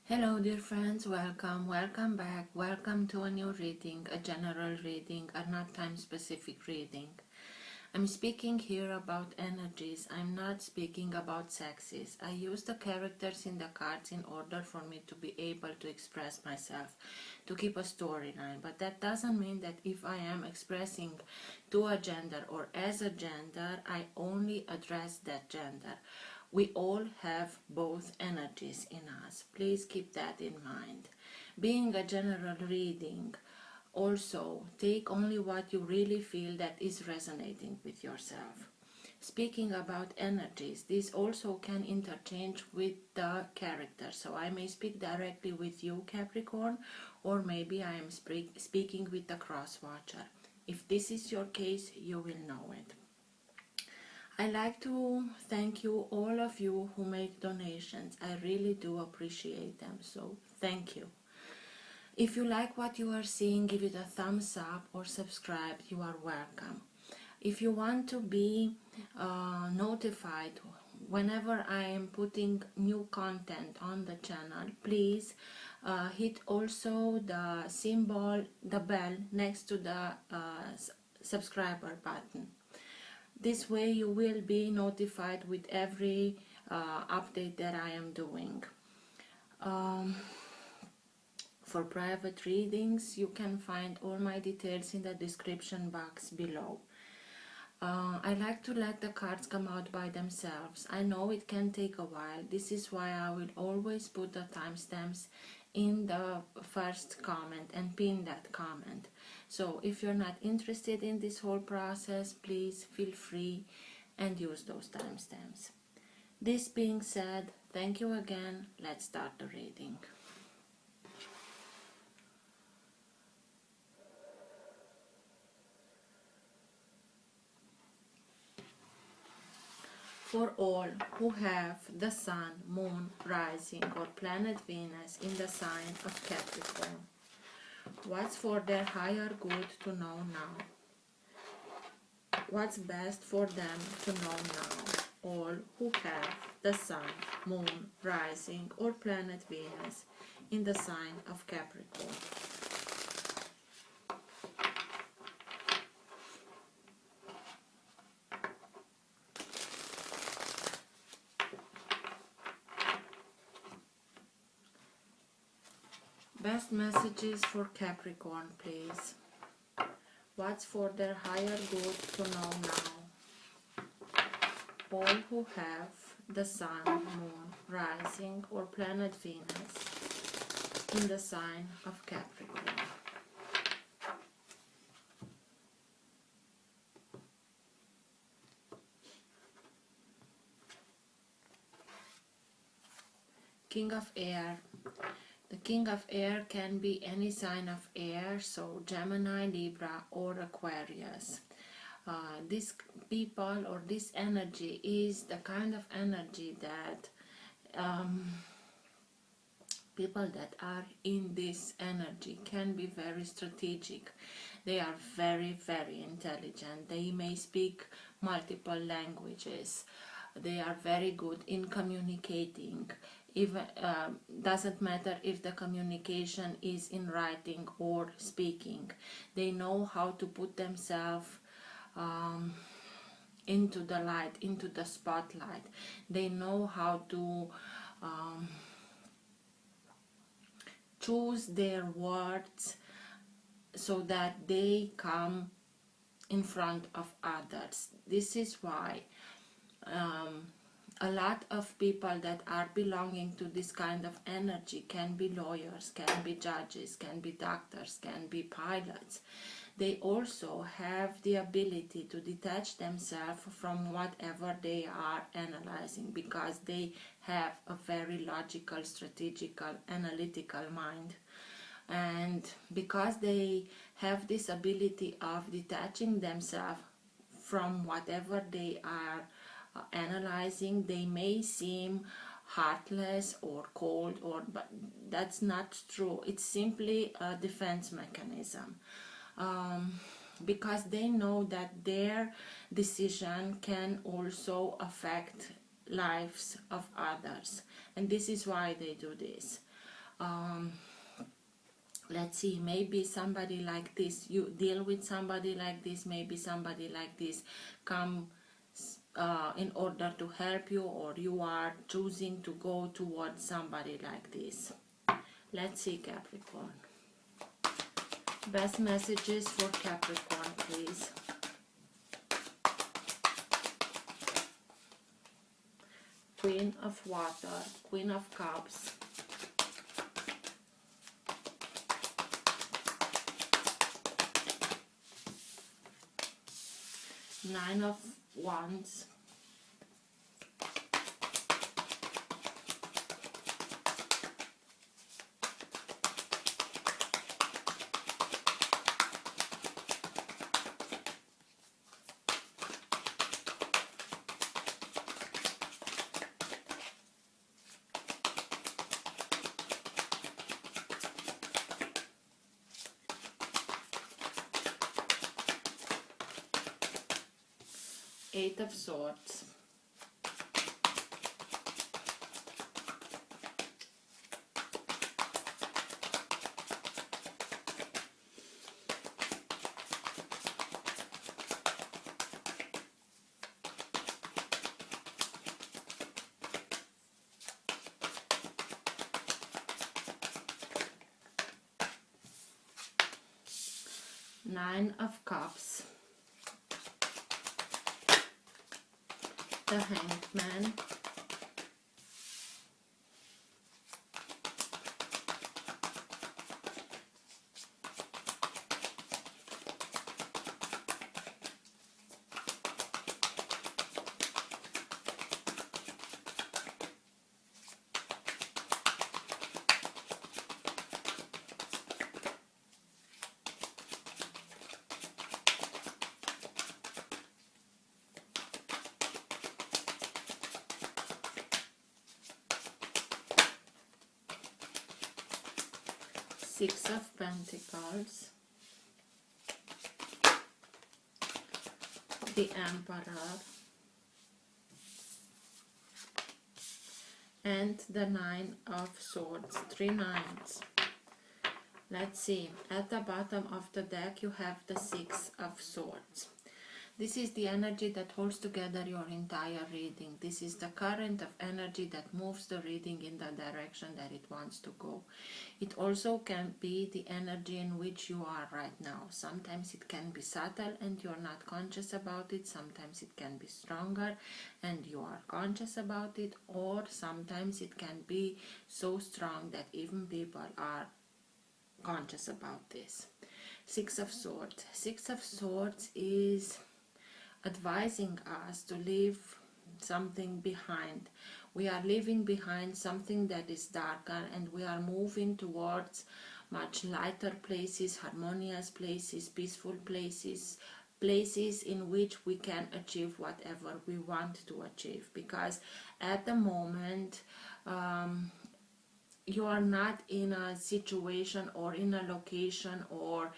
Hello dear friends, welcome back, welcome to a new reading, a general reading, a not time specific reading. I'm speaking here about energies, I'm not speaking about sexes. I use the characters in the cards in order for me to be able to express myself, to keep a storyline, but that doesn't mean that if I am expressing to a gender or as a gender, I only address that gender. We all have both energies in us. Please keep that in mind. Being a general reading, also take only what you really feel that is resonating with yourself. Speaking about energies, this also can interchange with the character. So I may speak directly with you, Capricorn, or maybe I am speaking with the cross watcher. If this is your case, you will know it. I like to thank you, all of you who make donations. I really do appreciate them, so thank you. If you like what you are seeing, give it a thumbs up or subscribe. You are welcome. If you want to be notified whenever I am putting new content on the channel, please hit also the symbol, the bell next to the subscriber button. This way you will be notified with every update that I am doing. For private readings, you can find all my details in the description box below. I like to let the cards come out by themselves. I know it can take a while. This is why I will always put the timestamps in the first comment and pin that comment. So if you're not interested in this whole process, please feel free and use those timestamps. This being said, thank you again. Let's start the reading. For all who have the Sun, Moon, Rising or Planet Venus in the sign of Capricorn, what's for their higher good to know now? What's best for them to know now? All who have the Sun, Moon, Rising or Planet Venus in the sign of Capricorn. Best messages for Capricorn, please. What's for their higher good to know now? All who have the Sun, Moon, Rising or Planet Venus in the sign of Capricorn. King of Air. The King of Air can be any sign of air, so Gemini, Libra or Aquarius. This people or this energy is the kind of energy that people that are in this energy can be very strategic. They are very, very intelligent. They may speak multiple languages. They are very good in communicating. Even doesn't matter if the communication is in writing or speaking. They know how to put themselves into the light, into the spotlight. They know how to choose their words so that they come in front of others. This is why a lot of people that are belonging to this kind of energy can be lawyers, can be judges, can be doctors, can be pilots. They also have the ability to detach themselves from whatever they are analyzing because they have a very logical, strategical, analytical mind. And because they have this ability of detaching themselves from whatever they are analyzing, they may seem heartless or cold, but that's not true. It's simply a defense mechanism, because they know that their decision can also affect lives of others, and this is why they do this. um, let's see, maybe somebody like this, you deal with somebody like this, maybe somebody like this come in order to help you, or you are choosing to go towards somebody like this. Let's see, Capricorn. Best messages for Capricorn, please. Queen of Water, Queen of Cups, Nine of Wands, Eight of Swords, Nine of Cups, the Hangman, Six of Pentacles, the Emperor, and the Nine of Swords, three nines. Let's see, at the bottom of the deck you have the Six of Swords. This is the energy that holds together your entire reading. This is the current of energy that moves the reading in the direction that it wants to go. It also can be the energy in which you are right now. Sometimes it can be subtle and you're not conscious about it. Sometimes it can be stronger and you are conscious about it. Or sometimes it can be so strong that even people are conscious about this. Six of Swords. Six of Swords is advising us to leave something behind. We are leaving behind something that is darker and we are moving towards much lighter places, harmonious places, peaceful places, places in which we can achieve whatever we want to achieve. Because at the moment you are not in a situation or in a location or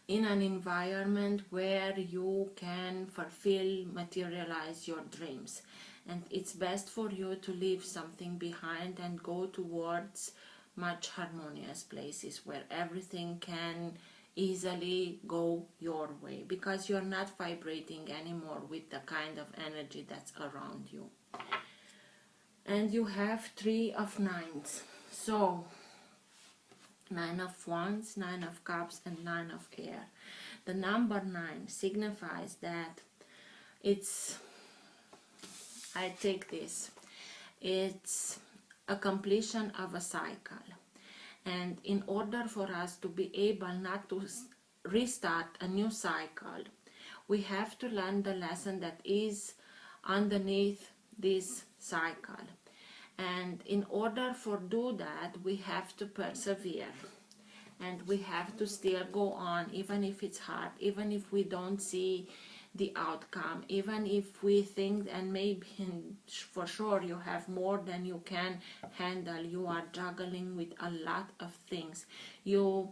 in an environment where you can fulfill, materialize your dreams. And it's best for you to leave something behind and go towards much harmonious places where everything can easily go your way, because you're not vibrating anymore with the kind of energy that's around you. And you have Three of Nines. So Nine of Wands, Nine of Cups, and Nine of Air. The number 9 signifies that it's a completion of a cycle. And in order for us to be able not to restart a new cycle, we have to learn the lesson that is underneath this cycle. And in order for do that, we have to persevere. And we have to still go on, even if it's hard, even if we don't see the outcome, even if we think, and maybe for sure you have more than you can handle, you are juggling with a lot of things, you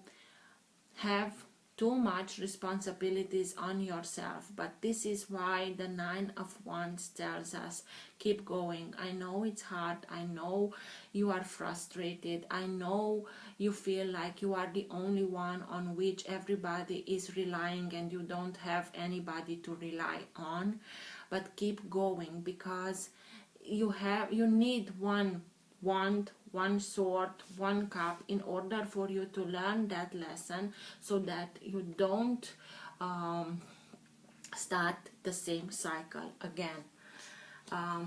have too much responsibilities on yourself. But this is why the Nine of Wands tells us, keep going. I know it's hard, I know you are frustrated, I know you feel like you are the only one on which everybody is relying and you don't have anybody to rely on, but keep going, because you need one wand, one sword, one cup in order for you to learn that lesson, so that you don't start the same cycle again. I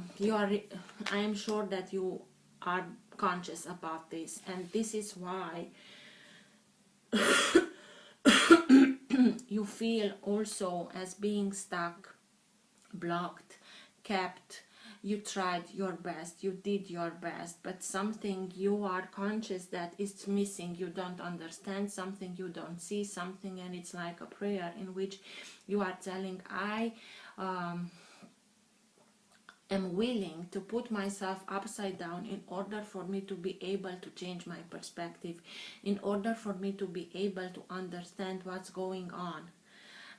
am sure that you are conscious about this, and this is why you feel also as being stuck, blocked, kept. You tried your best, you did your best, but something you are conscious that is missing, you don't understand something, you don't see something, and it's like a prayer in which you are telling, I am willing to put myself upside down in order for me to be able to change my perspective, in order for me to be able to understand what's going on.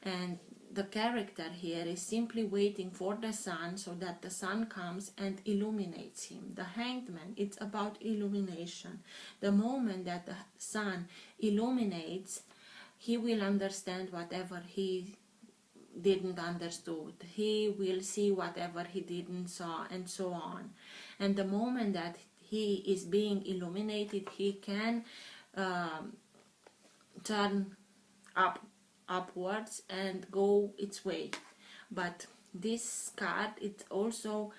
And the character here is simply waiting for the sun, so that the sun comes and illuminates him. The Hangman, it's about illumination. The moment that the sun illuminates, he will understand whatever he didn't understood. He will see whatever he didn't saw, and so on. And the moment that he is being illuminated, he can turn upwards and go its way. But this card, it also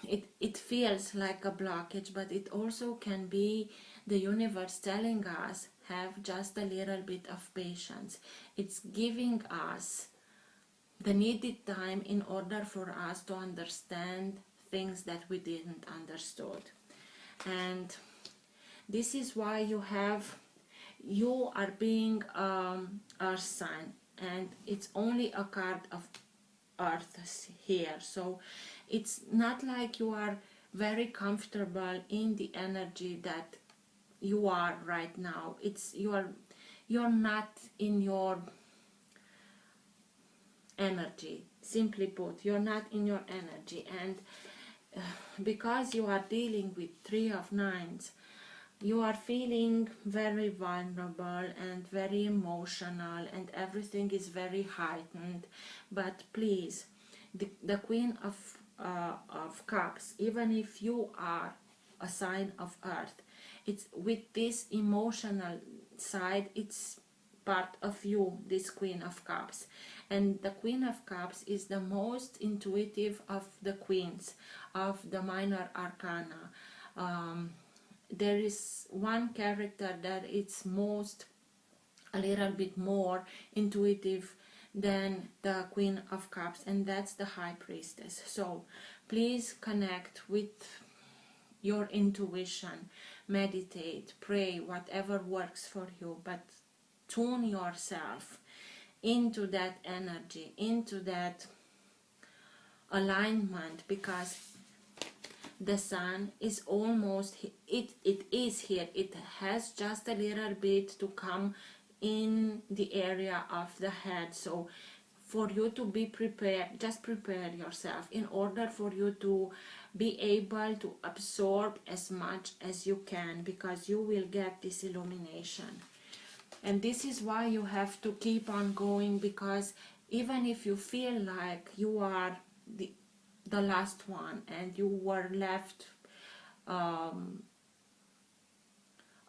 it feels like a blockage, but it also can be the universe telling us, have just a little bit of patience. It's giving us the needed time in order for us to understand things that we didn't understood. And this is why you are being earth sign, and it's only a card of earth here, so it's not like you are very comfortable in the energy that you are right now. It's you're not in your energy. Simply put, you're not in your energy, and because you are dealing with Three of Nines, you are feeling very vulnerable and very emotional, and everything is very heightened. But please, the Queen of Cups, even if you are a sign of Earth, it's with this emotional side, it's part of you, this Queen of Cups. And the Queen of Cups is the most intuitive of the queens of the minor arcana. There is one character that it's a little bit more intuitive than the Queen of Cups, and that's the High Priestess. So please connect with your intuition, meditate, pray, whatever works for you, but tune yourself into that energy, into that alignment, because the sun is almost, it is here. It has just a little bit to come in the area of the head. So for you to be prepared, just prepare yourself in order for you to be able to absorb as much as you can, because you will get this illumination. And this is why you have to keep on going, because even if you feel like you are the last one and you were left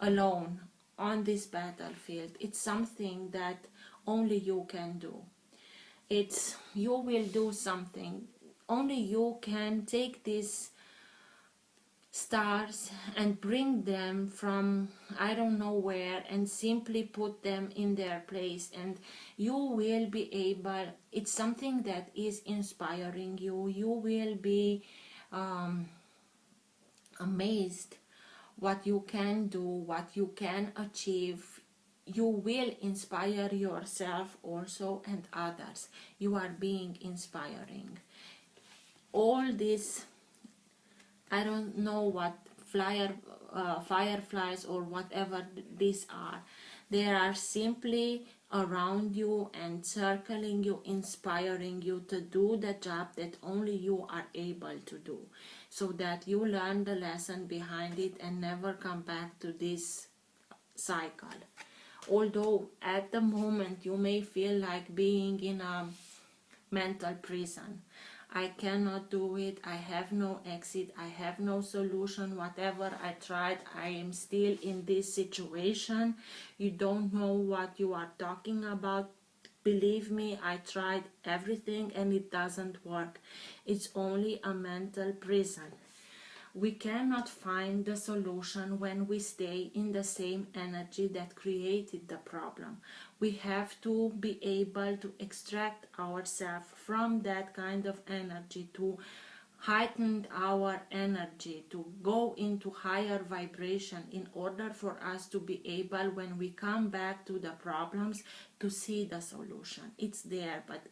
alone on this battlefield, it's something that only you can do. You will do something. Only you can take these stars and bring them from I don't know where and simply put them in their place, and you will be able, it's something that is inspiring you. You will be amazed what you can do, what you can achieve. You will inspire yourself also and others. You are being inspiring. All this, I don't know what fireflies or whatever these are. They are simply around you and circling you, inspiring you to do the job that only you are able to do, so that you learn the lesson behind it and never come back to this cycle. Although at the moment you may feel like being in a mental prison. I cannot do it, I have no exit, I have no solution, whatever I tried, I am still in this situation. You don't know what you are talking about. Believe me, I tried everything and it doesn't work. It's only a mental prison. We cannot find the solution when we stay in the same energy that created the problem. We have to be able to extract ourselves from that kind of energy, to heighten our energy, to go into higher vibration in order for us to be able, when we come back to the problems, to see the solution. It's there, but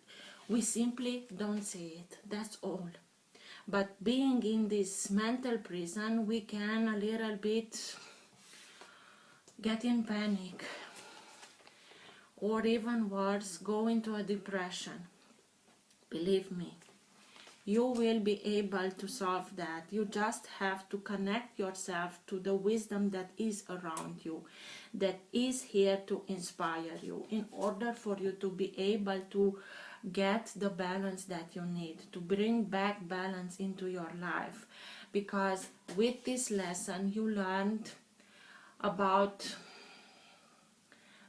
we simply don't see it. That's all. But being in this mental prison, we can a little bit get in panic, or even worse, go into a depression. Believe me, you will be able to solve that. You just have to connect yourself to the wisdom that is around you, that is here to inspire you, in order for you to be able to get the balance that you need, to bring back balance into your life. Because with this lesson you learned about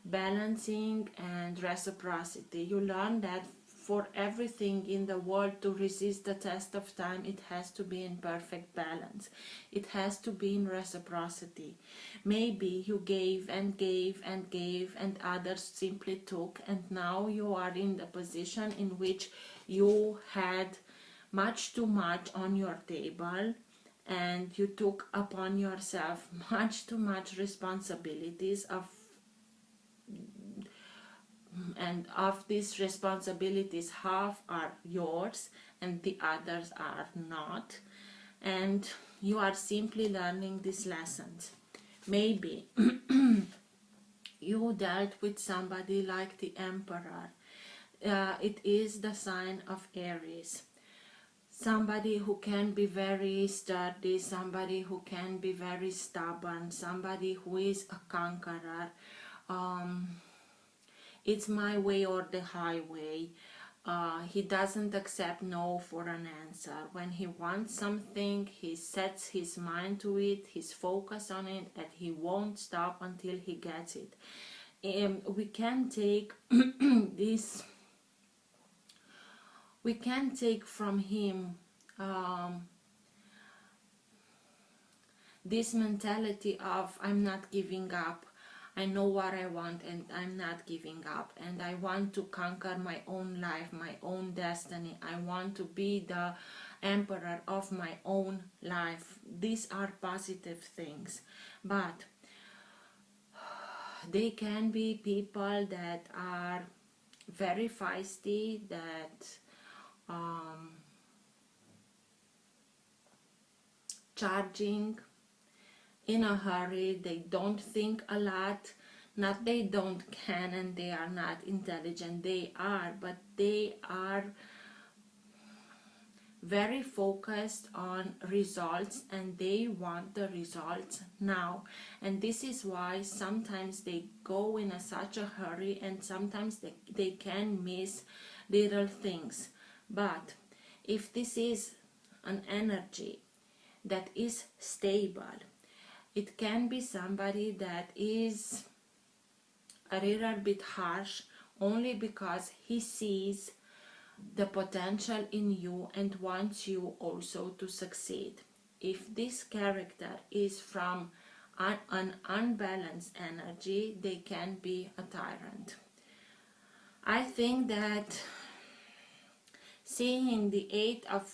balancing and reciprocity. You learn that for everything in the world to resist the test of time, it has to be in perfect balance. It has to be in reciprocity. Maybe you gave and gave and gave and others simply took, and now you are in the position in which you had much too much on your table, and you took upon yourself much too much responsibilities and of these responsibilities, half are yours and the others are not, and you are simply learning these lessons. Maybe you dealt with somebody like the Emperor. It is the sign of Aries. Somebody who can be very sturdy, somebody who can be very stubborn, somebody who is a conqueror. It's my way or the highway. He doesn't accept no for an answer. When he wants something, he sets his mind to it, he's focused on it, and he won't stop until he gets it. We can take this, we can take from him this mentality of I'm not giving up. I know what I want and I'm not giving up, and I want to conquer my own life, my own destiny. I want to be the emperor of my own life. These are positive things, but they can be people that are very feisty, that charging in a hurry. They don't think a lot. Not they don't can and they are not intelligent. They are, but they are very focused on results, and they want the results now. And this is why sometimes they go in such a hurry, and sometimes they can miss little things. But if this is an energy that is stable, it can be somebody that is a little bit harsh only because he sees the potential in you and wants you also to succeed. If this character is from an unbalanced energy, they can be a tyrant. I think that seeing the Eight of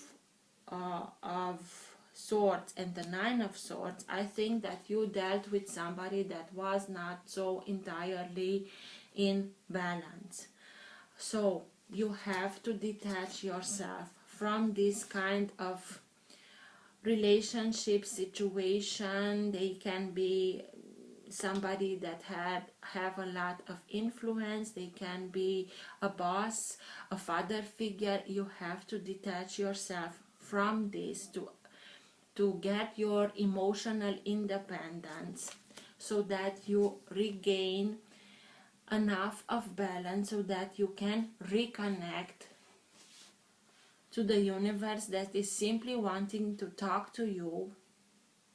Swords and the Nine of Swords, I think that you dealt with somebody that was not so entirely in balance. So you have to detach yourself from this kind of relationship situation. They can be somebody that have a lot of influence. They can be a boss, a father figure. You have to detach yourself from this to get your emotional independence, so that you regain enough of balance, so that you can reconnect to the universe that is simply wanting to talk to you,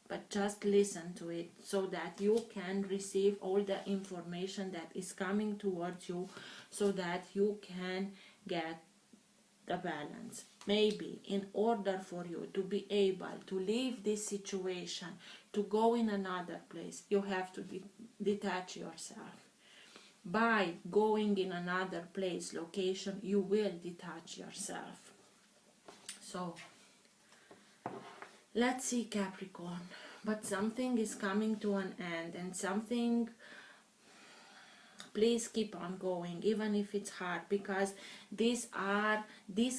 but just listen to it, so that you can receive all the information that is coming towards you, so that you can get the balance. Maybe in order for you to be able to leave this situation, to go in another place, you have to detach yourself. By going in another place, location, you will detach yourself. So let's see, Capricorn. But something is coming to an end, and something, please keep on going, even if it's hard, because these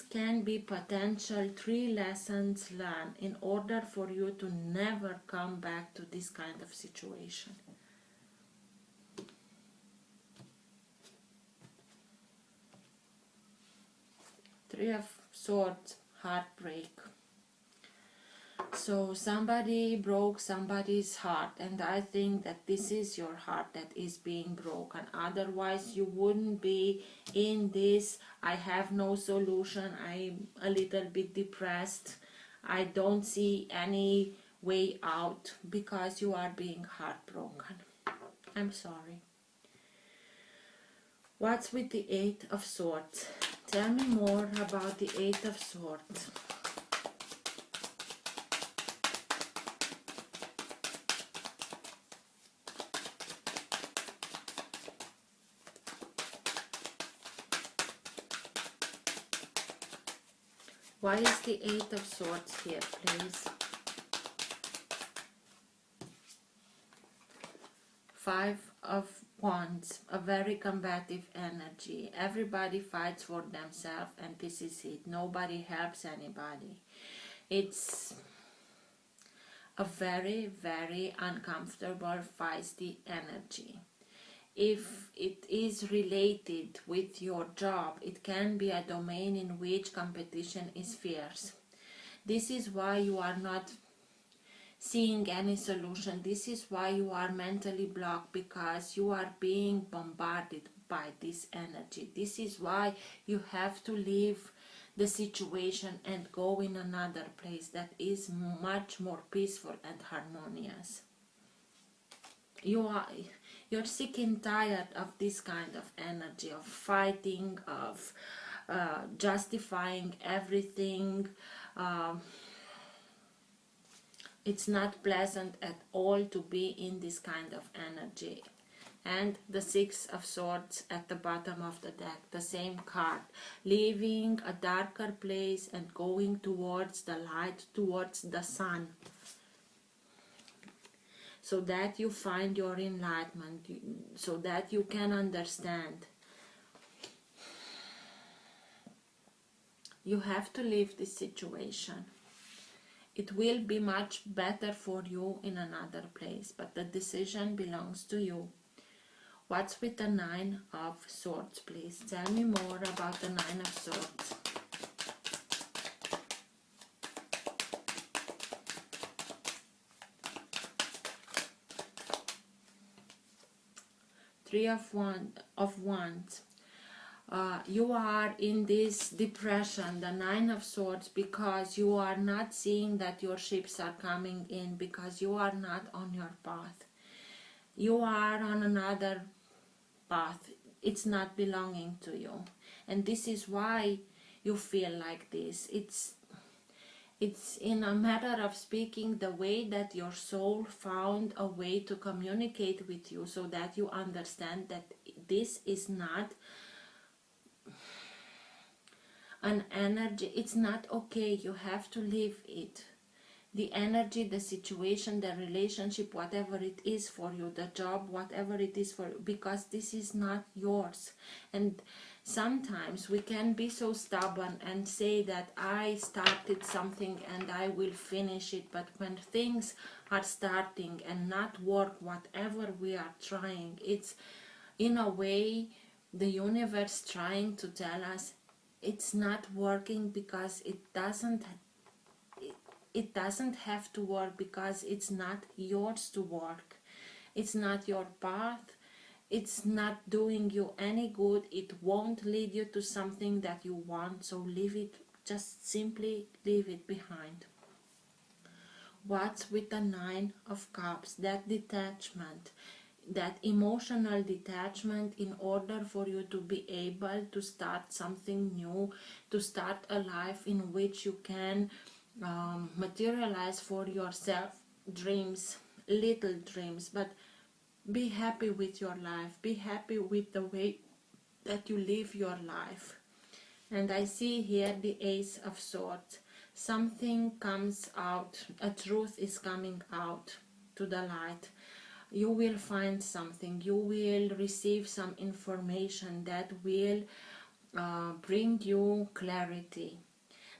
can be potential 3 lessons learned in order for you to never come back to this kind of situation. Three of Swords, heartbreak. So somebody broke somebody's heart, and I think that this is your heart that is being broken. Otherwise you wouldn't be in this, I have no solution, I'm a little bit depressed, I don't see any way out, because you are being heartbroken. I'm sorry. What's with the 8 of Swords? Tell me more about the 8 of Swords. Why is the 8 of Swords here, please? 5 of Wands, a very combative energy. Everybody fights for themselves, and this is it. Nobody helps anybody. It's a very, very uncomfortable, feisty energy. If it is related with your job, it can be a domain in which competition is fierce. This is why you are not seeing any solution. This is why you are mentally blocked, because you are being bombarded by this energy. This is why you have to leave the situation and go in another place that is much more peaceful and harmonious. You're sick and tired of this kind of energy, of fighting, of justifying everything. It's not pleasant at all to be in this kind of energy. And the 6 of Swords at the bottom of the deck, the same card, leaving a darker place and going towards the light, towards the sun, so that you find your enlightenment, so that you can understand. You have to leave this situation. It will be much better for you in another place, but the decision belongs to you. What's with the 9 of Swords, please? Tell me more about the 9 of Swords. Three of Wands. You are in this depression, the 9 of Swords, because you are not seeing that your ships are coming in, because you are not on your path. You are on another path. It's not belonging to you. And this is why you feel like this. It's in a matter of speaking, the way that your soul found a way to communicate with you, so that you understand that this is not an energy. It's not okay. You have to leave it. the energy, the situation, the relationship, whatever it is for you, the job, whatever it is for you, because this is not yours. And sometimes we can be so stubborn and say that I started something and I will finish it, but when things are starting and not work, whatever we are trying, it's in a way the universe trying to tell us it's not working, because it doesn't have to work, because it's not yours to work. It's not your path. It's not doing you any good. It won't lead you to something that you want. So leave it, just simply leave it behind. What's with the Nine of Cups? That detachment, that emotional detachment, in order for you to be able to start something new, to start a life in which you can materialize for yourself dreams, little dreams, but be happy with your life, be happy with the way that you live your life. And I see here the Ace of Swords. Something comes out, a truth is coming out to the light. You will find something, you will receive some information that will bring you clarity,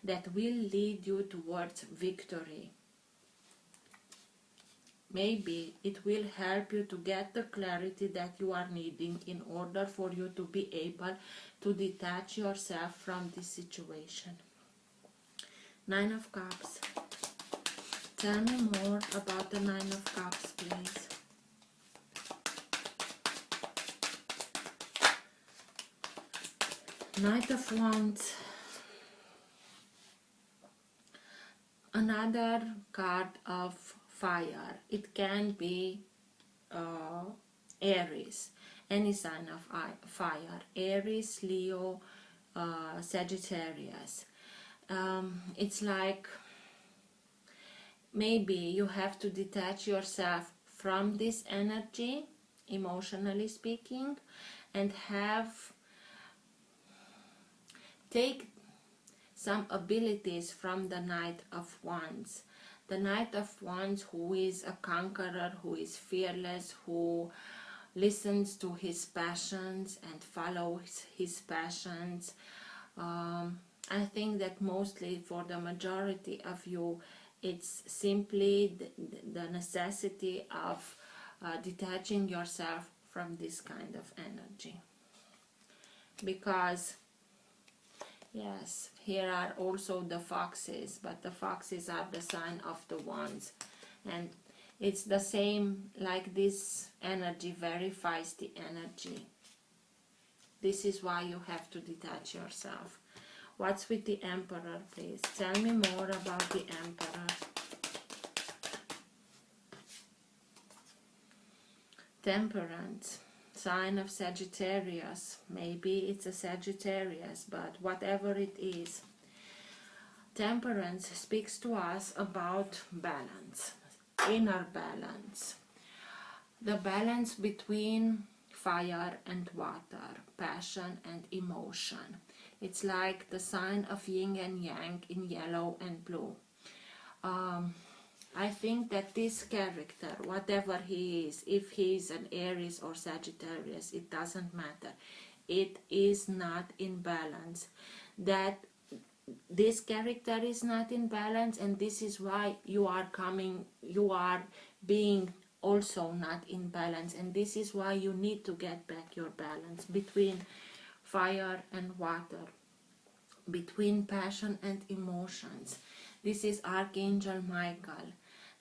that will lead you towards victory. Maybe it will help you to get the clarity that you are needing in order for you to be able to detach yourself from this situation. Nine of Cups. Tell me more about the Nine of Cups, please. Knight of Wands. Another card of fire. It can be Aries, any sign of fire. Aries, Leo, Sagittarius. It's like maybe you have to detach yourself from this energy, emotionally speaking, and take some abilities from the Knight of Wands. The Knight of Wands, who is a conqueror, who is fearless, who listens to his passions and follows his passions. I think that mostly for the majority of you, it's simply the necessity of detaching yourself from this kind of energy. Because yes, here are also the foxes, but the foxes are the sign of the wands. And it's the same like this energy, very feisty energy. This is why you have to detach yourself. What's with the Emperor, please? Tell me more about the Emperor. Temperance. Sign of Sagittarius. Maybe it's a Sagittarius, but whatever it is. Temperance speaks to us about balance, inner balance. The balance between fire and water, passion and emotion. It's like the sign of yin and yang in yellow and blue. I think that this character, whatever he is, if he is an Aries or Sagittarius, it doesn't matter. It is not in balance. That this character is not in balance, and this is why you are being also not in balance, and this is why you need to get back your balance between fire and water, between passion and emotions. This is Archangel Michael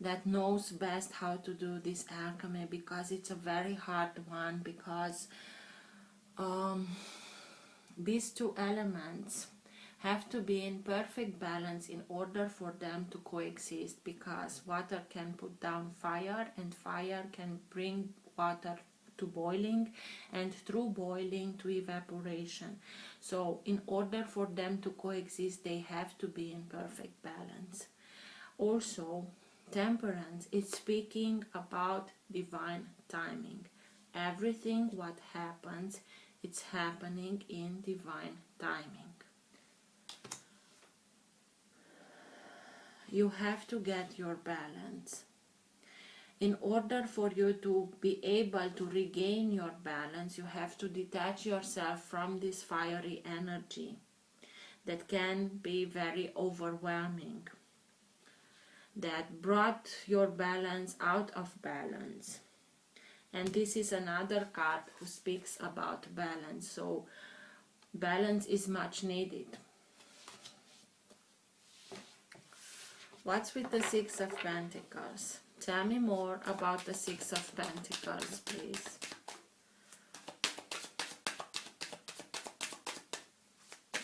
that knows best how to do this alchemy, because it's a very hard one, because these two elements have to be in perfect balance in order for them to coexist, because water can put down fire and fire can bring water to boiling, and through boiling to evaporation. So in order for them to coexist, they have to be in perfect balance. Also, Temperance is speaking about divine timing. Everything what happens, it's happening in divine timing. you have to get your balance. In order for you to be able to regain your balance, you have to detach yourself from this fiery energy that can be very overwhelming, that brought your balance out of balance. And this is another card who speaks about balance, so balance is much needed. What's with the Six of Pentacles? Tell me more about the Six of Pentacles, please.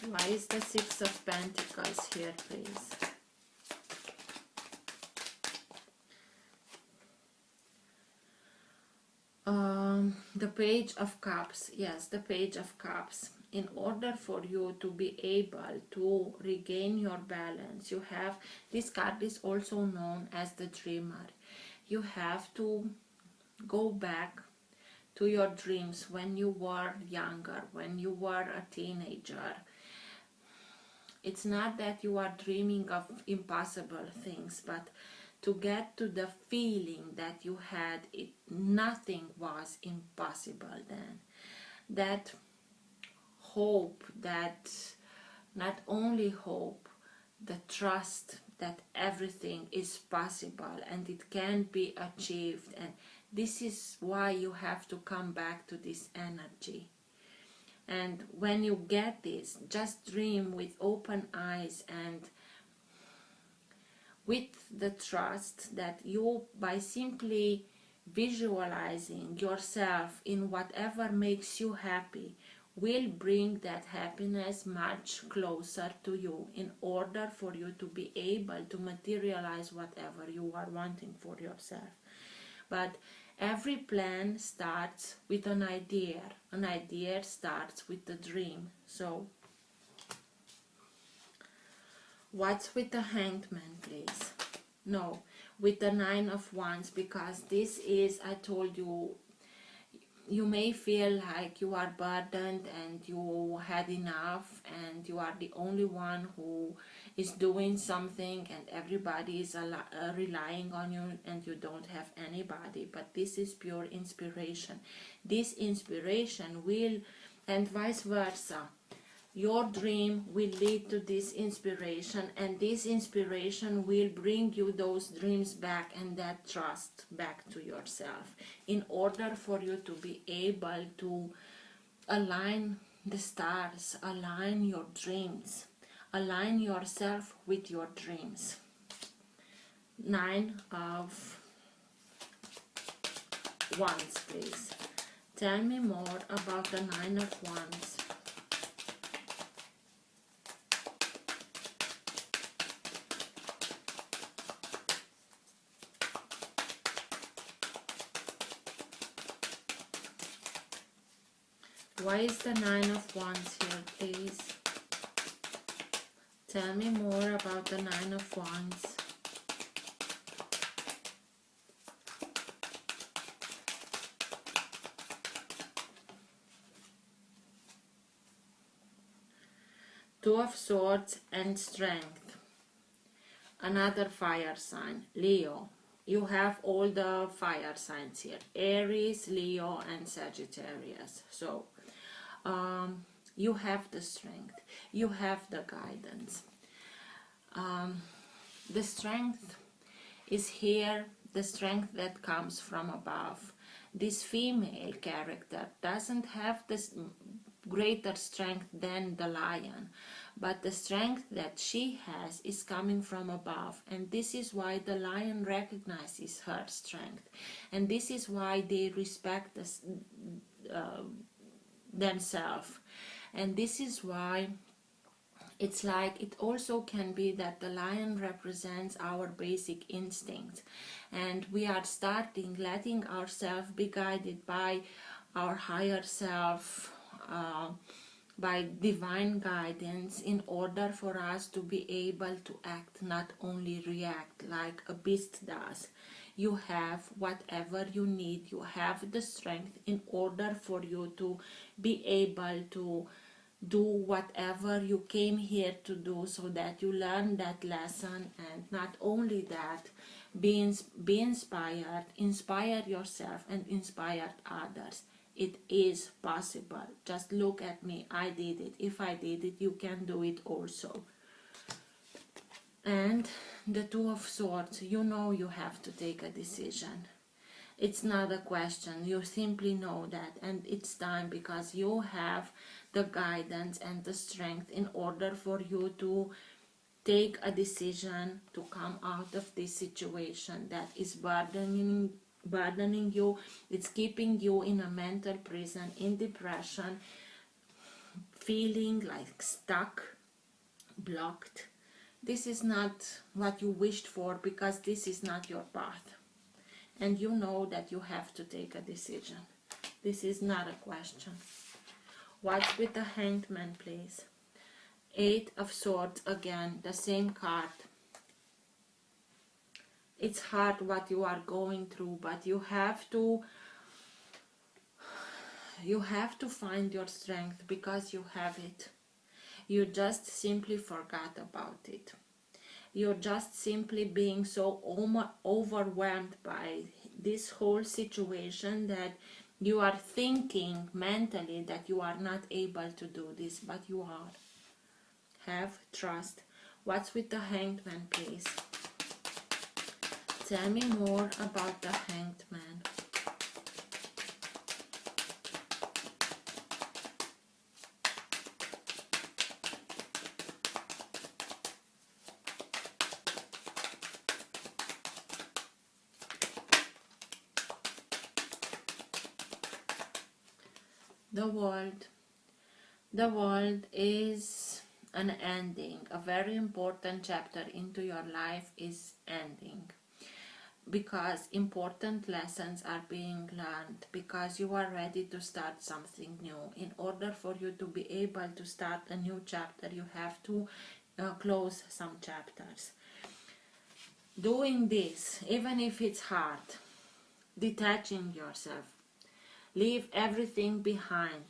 Why is the Six of Pentacles here, please? The Page of Cups. Yes, the Page of Cups. In order for you to be able to regain your balance, you have, this card is also known as the Dreamer. You have to go back to your dreams when you were younger, when you were a teenager. It's not that you are dreaming of impossible things, but to get to the feeling that you had, nothing was impossible then. That hope, that not only hope, the trust that everything is possible and it can be achieved. And this is why you have to come back to this energy. And when you get this, just dream with open eyes and with the trust that you, by simply visualizing yourself in whatever makes you happy, will bring that happiness much closer to you in order for you to be able to materialize whatever you are wanting for yourself. But every plan starts with an idea. An idea starts with a dream. So what's with the Hangman, please? No, with the Nine of Wands, because this is, I told you, you may feel like you are burdened and you had enough and you are the only one who is doing something and everybody is relying on you and you don't have anybody. But this is pure inspiration. This inspiration will, and vice versa, your dream will lead to this inspiration, and this inspiration will bring you those dreams back and that trust back to yourself, in order for you to be able to align the stars, align your dreams, align yourself with your dreams. Nine of Wands, please. Tell me more about the Nine of Wands. Why is the Nine of Wands here, please? Tell me more about the Nine of Wands. Two of Swords and Strength. Another fire sign, Leo. You have all the fire signs here, Aries, Leo and Sagittarius. So you have the strength, you have the guidance. The strength is here, the strength that comes from above. This female character doesn't have this greater strength than the lion, but the strength that she has is coming from above, and this is why the lion recognizes her strength, and this is why they respect themselves, and this is why it's like, it also can be that the lion represents our basic instinct, and we are starting letting ourselves be guided by our higher self, by divine guidance, in order for us to be able to act, not only react like a beast does. You have whatever you need, you have the strength in order for you to be able to do whatever you came here to do, so that you learn that lesson. And not only that, be inspired, inspire yourself and inspire others. It is possible. Just look at me. I did it. If I did it, you can do it also. And the Two of Swords, you know you have to take a decision. It's not a question. You simply know that, and it's time, because you have the guidance and the strength in order for you to take a decision to come out of this situation that is burdening you. It's keeping you in a mental prison, in depression, feeling like stuck, blocked. This is not what you wished for, because this is not your path. And you know that you have to take a decision. This is not a question. What's with the Hangman, please? Eight of Swords, again, the same card. It's hard what you are going through, but you have to find your strength, because you have it. You just simply forgot about it. You're just simply being so overwhelmed by this whole situation that you are thinking mentally that you are not able to do this, but you are. Have trust. What's with the Hangman, please? Tell me more about the Hangman. The world is an ending. A very important chapter into your life is ending, because important lessons are being learned, because you are ready to start something new. In order for you to be able to start a new chapter, you have to close some chapters. Doing this, even if it's hard, detaching yourself, leave everything behind,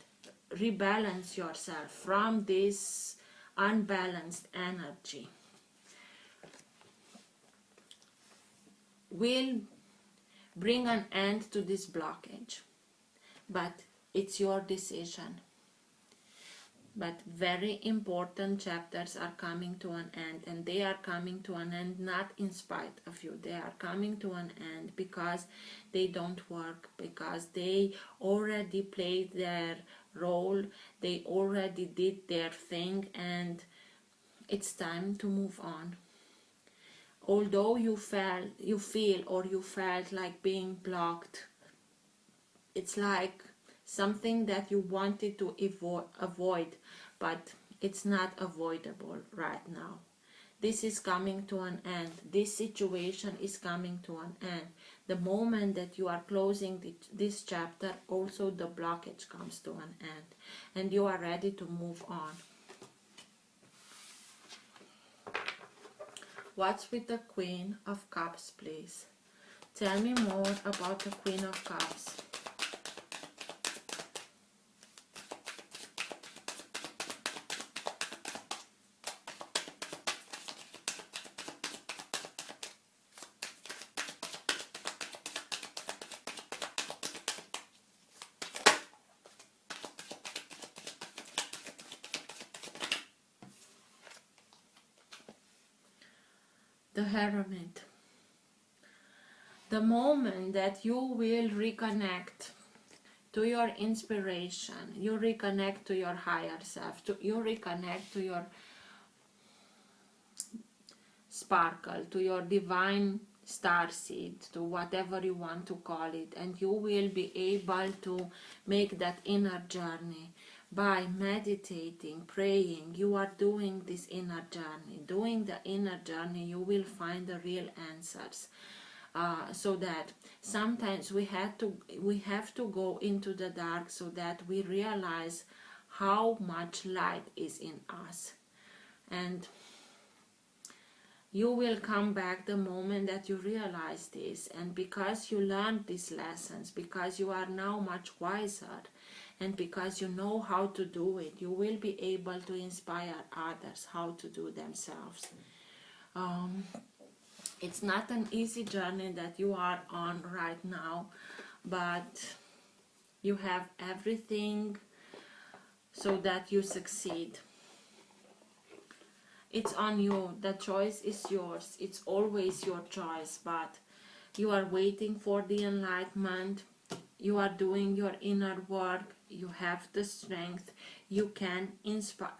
rebalance yourself from this unbalanced energy, will bring an end to this blockage. But it's your decision. But very important chapters are coming to an end, and they are coming to an end not in spite of you. They are coming to an end because they don't work, because they already played their role, they already did their thing, and it's time to move on. Although you felt like being blocked, it's like something that you wanted to avoid, but it's not avoidable right now. This is coming to an end. This situation is coming to an end. The moment that you are closing this chapter, also the blockage comes to an end, and you are ready to move on. What's with the Queen of Cups, please? Tell me more about the Queen of Cups. The Hermit. The moment that you will reconnect to your inspiration, you reconnect to your higher self, you reconnect to your sparkle, to your divine starseed, to whatever you want to call it, and you will be able to make that inner journey. By meditating, praying, you are doing this inner journey. Doing the inner journey, you will find the real answers. So that sometimes we have to go into the dark, so that we realize how much light is in us. And you will come back the moment that you realize this, and because you learned these lessons, because you are now much wiser, And because you know how to do it, you will be able to inspire others how to do themselves. It's not an easy journey that you are on right now, but you have everything so that you succeed. It's on you. The choice is yours. It's always your choice, but you are waiting for the enlightenment. You are doing your inner work. You have the strength. You can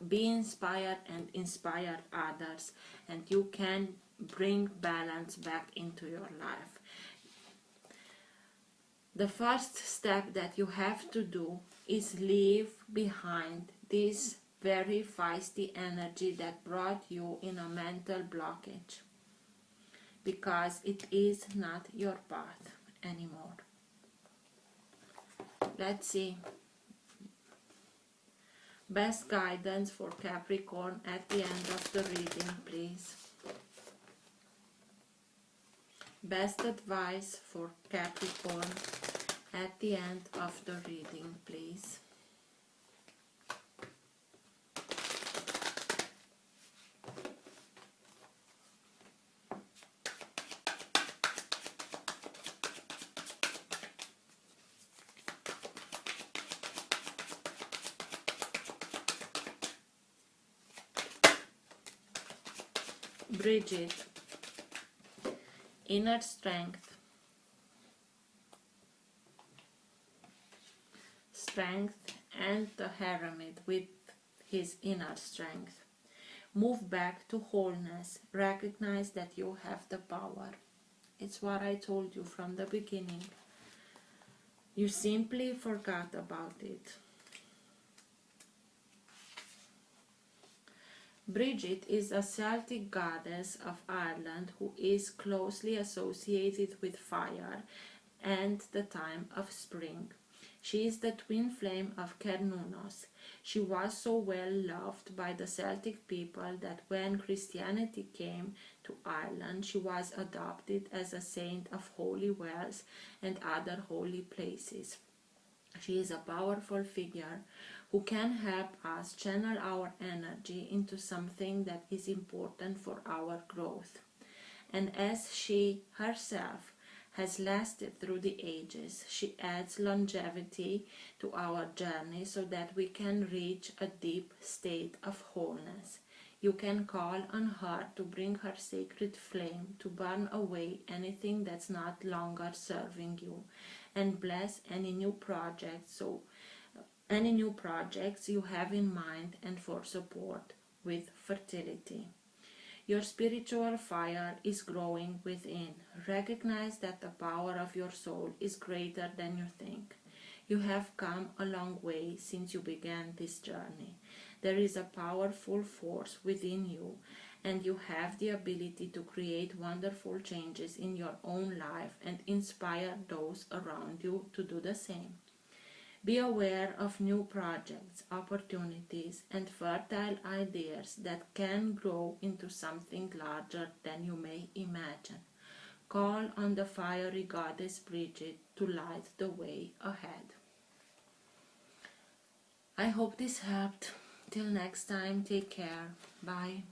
be inspired and inspire others, and you can bring balance back into your life. The first step that you have to do is leave behind this very feisty energy that brought you in a mental blockage, because it is not your path anymore. Let's see. Best guidance for Capricorn at the end of the reading, please. Best advice for Capricorn at the end of the reading, please. Bridget, inner strength. Strength and the Hermit with his inner strength. Move back to wholeness. Recognize that you have the power. It's what I told you from the beginning. You simply forgot about it. Bridget is a Celtic goddess of Ireland who is closely associated with fire and the time of spring. She is the twin flame of Cernunnos. She was so well loved by the Celtic people that when Christianity came to Ireland, she was adopted as a saint of holy wells and other holy places. She is a powerful figure who can help us channel our energy into something that is important for our growth. And as she herself has lasted through the ages, she adds longevity to our journey so that we can reach a deep state of wholeness. You can call on her to bring her sacred flame to burn away anything that's not longer serving you, and bless any new projects you have in mind, and for support with fertility. Your spiritual fire is growing within. Recognize that the power of your soul is greater than you think. You have come a long way since you began this journey. There is a powerful force within you, and you have the ability to create wonderful changes in your own life and inspire those around you to do the same. Be aware of new projects, opportunities, and fertile ideas that can grow into something larger than you may imagine. Call on the fiery goddess Bridget to light the way ahead. I hope this helped. Till next time, take care. Bye.